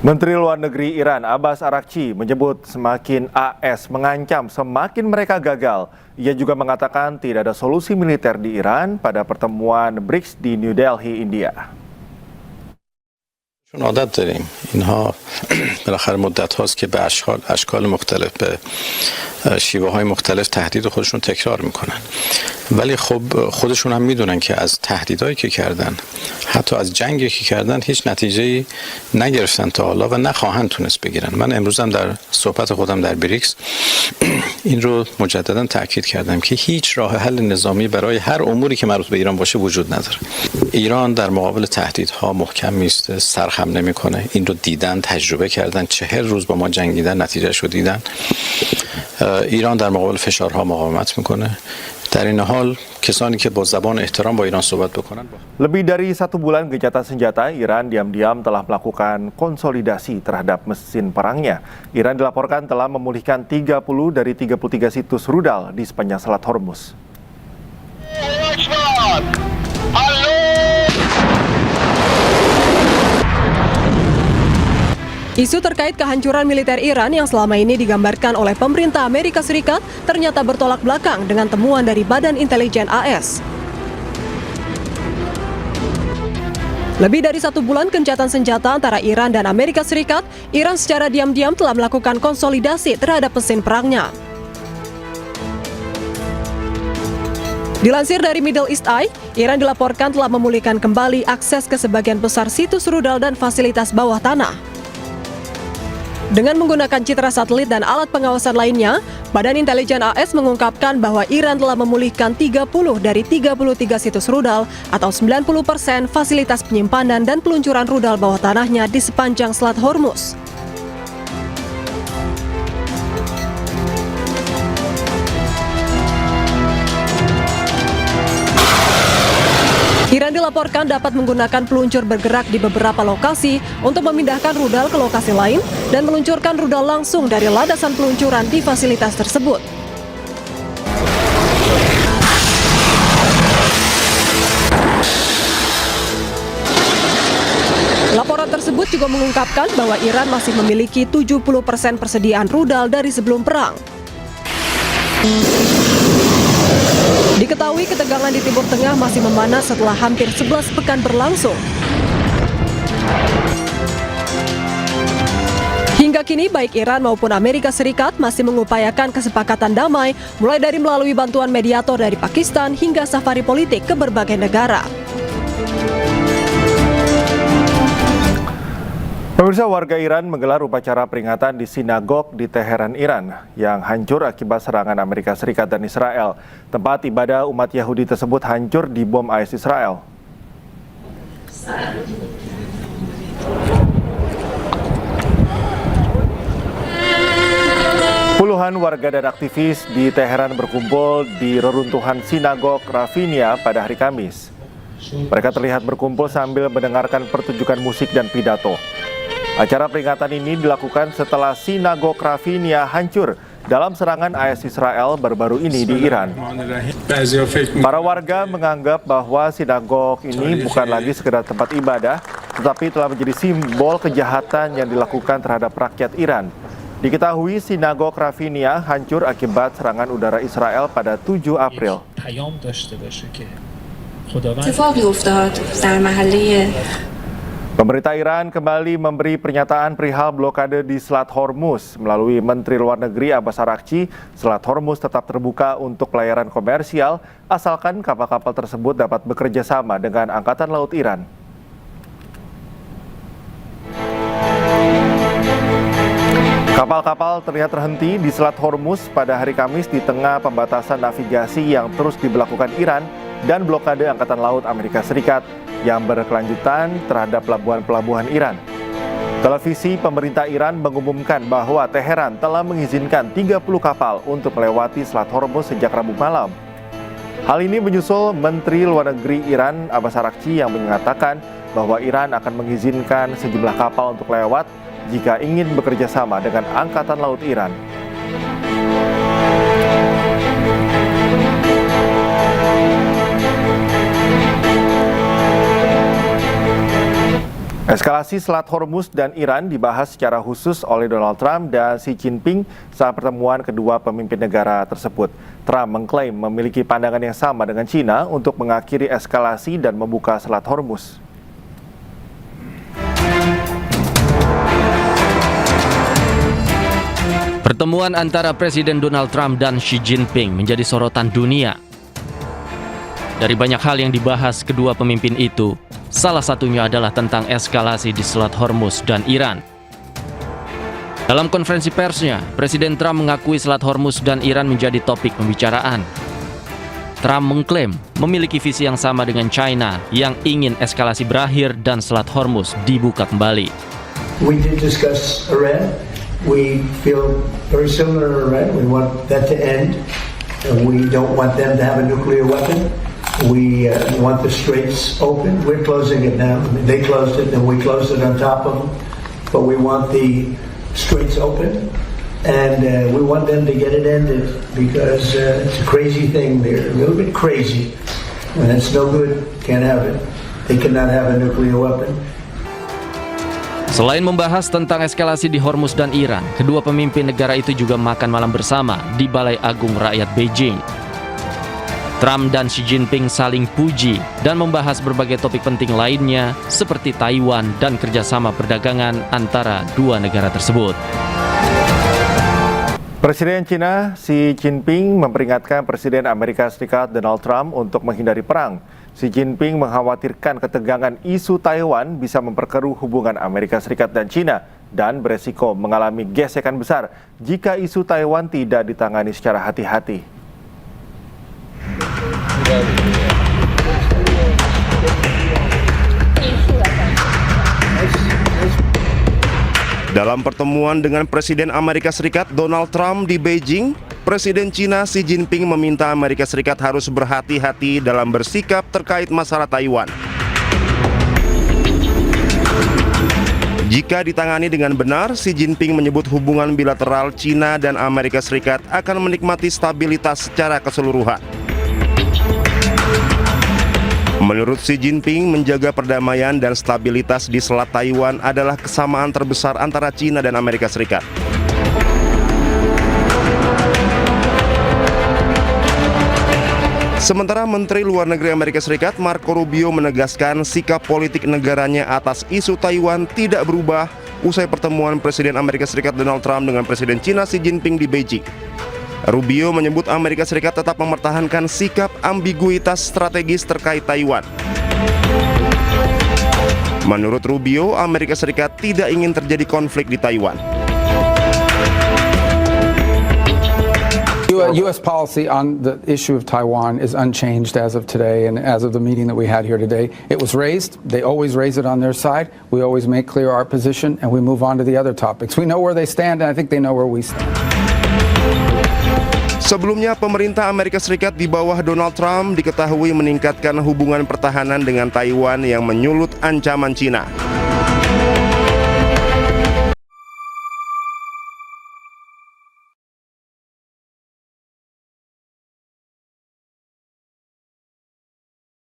Menteri Luar Negeri Iran Abbas Araghchi menyebut semakin AS mengancam semakin mereka gagal. Ia juga mengatakan tidak ada solusi militer di Iran pada pertemuan BRICS di New Delhi, India. چون عادت داریم اینها بالاخره مدت هاست که به اشکال مختلف به شیوه های مختلف تهدید خودشون تکرار میکنن ولی خب خودشون هم میدونن که از تهدیدایی که کردن حتی از جنگی که کردن هیچ نتیجه‌ای نگرفتن تا حالا و نخواهند تونست بگیرن. من امروز هم در صحبت خودم در بریکس این رو مجددا تاکید کردم که هیچ راه حل نظامی برای هر اموری که مربوط به ایران باشه وجود نداره. ایران در مقابل تهدیدها محکم میسته، سرخم نمیکنه. این رو دیدن، تجربه کردن، 40 روز با ما جنگیدن، نتیجهش رو دیدن. ایران در مقابل فشارها مقاومت میکنه. در این حال کسانی که با زبان احترام با ایران صحبت بکنن. Lebih dari 1 bulan gencatan senjata, Iran diam-diam telah melakukan konsolidasi terhadap mesin perangnya. Iran dilaporkan telah memulihkan 30 dari 33 situs rudal di sepanjang Selat Hormuz. Isu terkait kehancuran militer Iran yang selama ini digambarkan oleh pemerintah Amerika Serikat ternyata bertolak belakang dengan temuan dari Badan Intelijen AS. Lebih dari 1 bulan gencatan senjata antara Iran dan Amerika Serikat, Iran secara diam-diam telah melakukan konsolidasi terhadap mesin perangnya. Dilansir dari Middle East Eye, Iran dilaporkan telah memulihkan kembali akses ke sebagian besar situs rudal dan fasilitas bawah tanah. Dengan menggunakan citra satelit dan alat pengawasan lainnya, Badan Intelijen AS mengungkapkan bahwa Iran telah memulihkan 30 dari 33 situs rudal atau 90% fasilitas penyimpanan dan peluncuran rudal bawah tanahnya di sepanjang Selat Hormuz. Iran dilaporkan dapat menggunakan peluncur bergerak di beberapa lokasi untuk memindahkan rudal ke lokasi lain dan meluncurkan rudal langsung dari landasan peluncuran di fasilitas tersebut. Laporan tersebut juga mengungkapkan bahwa Iran masih memiliki 70% persediaan rudal dari sebelum perang. Diketahui ketegangan di Timur Tengah masih memanas setelah hampir 11 pekan berlangsung. Hingga kini baik Iran maupun Amerika Serikat masih mengupayakan kesepakatan damai, mulai dari melalui bantuan mediator dari Pakistan hingga safari politik ke berbagai negara. Pemirsa, warga Iran menggelar upacara peringatan di sinagog di Teheran, Iran yang hancur akibat serangan Amerika Serikat dan Israel. Tempat ibadah umat Yahudi tersebut hancur dibom AS Israel. Puluhan warga dan aktivis di Teheran berkumpul di reruntuhan sinagog Ravinia pada hari Kamis. Mereka terlihat berkumpul sambil mendengarkan pertunjukan musik dan pidato. Acara peringatan ini dilakukan setelah sinagog Ravinia hancur dalam serangan AS Israel baru-baru ini di Iran. Para warga menganggap bahwa sinagog ini bukan lagi sekedar tempat ibadah, tetapi telah menjadi simbol kejahatan yang dilakukan terhadap rakyat Iran. Diketahui sinagog Ravinia hancur akibat serangan udara Israel pada 7 April. Pemerintah Iran kembali memberi pernyataan perihal blokade di Selat Hormuz. Melalui Menteri Luar Negeri Abbas Araghchi, Selat Hormuz tetap terbuka untuk pelayaran komersial asalkan kapal-kapal tersebut dapat bekerja sama dengan Angkatan Laut Iran. Kapal-kapal terlihat terhenti di Selat Hormuz pada hari Kamis di tengah pembatasan navigasi yang terus diberlakukan Iran dan blokade Angkatan Laut Amerika Serikat yang berkelanjutan terhadap pelabuhan-pelabuhan Iran. Televisi pemerintah Iran mengumumkan bahwa Teheran telah mengizinkan 30 kapal untuk melewati Selat Hormuz sejak Rabu malam. Hal ini menyusul Menteri Luar Negeri Iran Abbas Araghchi yang mengatakan bahwa Iran akan mengizinkan sejumlah kapal untuk lewat jika ingin bekerja sama dengan Angkatan Laut Iran. Eskalasi Selat Hormuz dan Iran dibahas secara khusus oleh Donald Trump dan Xi Jinping saat pertemuan kedua pemimpin negara tersebut. Trump mengklaim memiliki pandangan yang sama dengan China untuk mengakhiri eskalasi dan membuka Selat Hormuz. Pertemuan antara Presiden Donald Trump dan Xi Jinping menjadi sorotan dunia. Dari banyak hal yang dibahas kedua pemimpin itu, salah satunya adalah tentang eskalasi di Selat Hormuz dan Iran. Dalam konferensi persnya, Presiden Trump mengakui Selat Hormuz dan Iran menjadi topik pembicaraan. Trump mengklaim memiliki visi yang sama dengan China yang ingin eskalasi berakhir dan Selat Hormuz dibuka kembali. We did discuss Iran. We feel very similar to Iran. We want that to end. We don't want them to have a nuclear weapon. We want the straits open. We're closing it now. I mean, they closed it, and we closed it on top of them. But we want the straits open, and we want them to get it ended because it's a crazy thing. They're a little bit crazy, and it's no good. Can't have it. They cannot have a nuclear weapon. Selain membahas tentang eskalasi di Hormuz dan Iran, kedua pemimpin negara itu juga makan malam bersama di Balai Agung Rakyat Beijing. Trump dan Xi Jinping saling puji dan membahas berbagai topik penting lainnya seperti Taiwan dan kerjasama perdagangan antara dua negara tersebut. Presiden China Xi Jinping memperingatkan Presiden Amerika Serikat Donald Trump untuk menghindari perang. Xi Jinping mengkhawatirkan ketegangan isu Taiwan bisa memperkeruh hubungan Amerika Serikat dan China dan beresiko mengalami gesekan besar jika isu Taiwan tidak ditangani secara hati-hati. Dalam pertemuan dengan Presiden Amerika Serikat Donald Trump di Beijing, Presiden China Xi Jinping meminta Amerika Serikat harus berhati-hati dalam bersikap terkait masalah Taiwan. Jika ditangani dengan benar, Xi Jinping menyebut hubungan bilateral China dan Amerika Serikat akan menikmati stabilitas secara keseluruhan. Menurut Xi Jinping, menjaga perdamaian dan stabilitas di Selat Taiwan adalah kesamaan terbesar antara China dan Amerika Serikat. Sementara Menteri Luar Negeri Amerika Serikat Marco Rubio menegaskan sikap politik negaranya atas isu Taiwan tidak berubah usai pertemuan Presiden Amerika Serikat Donald Trump dengan Presiden China Xi Jinping di Beijing. Rubio menyebut Amerika Serikat tetap mempertahankan sikap ambiguitas strategis terkait Taiwan. Menurut Rubio, Amerika Serikat tidak ingin terjadi konflik di Taiwan. U.S. policy on the issue of Taiwan is unchanged as of today and as of the meeting that we had here today. It was raised. They always raise it on their side. We always make clear our position and we move on to the other topics. We know where they stand and I think they know where we stand. Sebelumnya, pemerintah Amerika Serikat di bawah Donald Trump diketahui meningkatkan hubungan pertahanan dengan Taiwan yang menyulut ancaman Cina.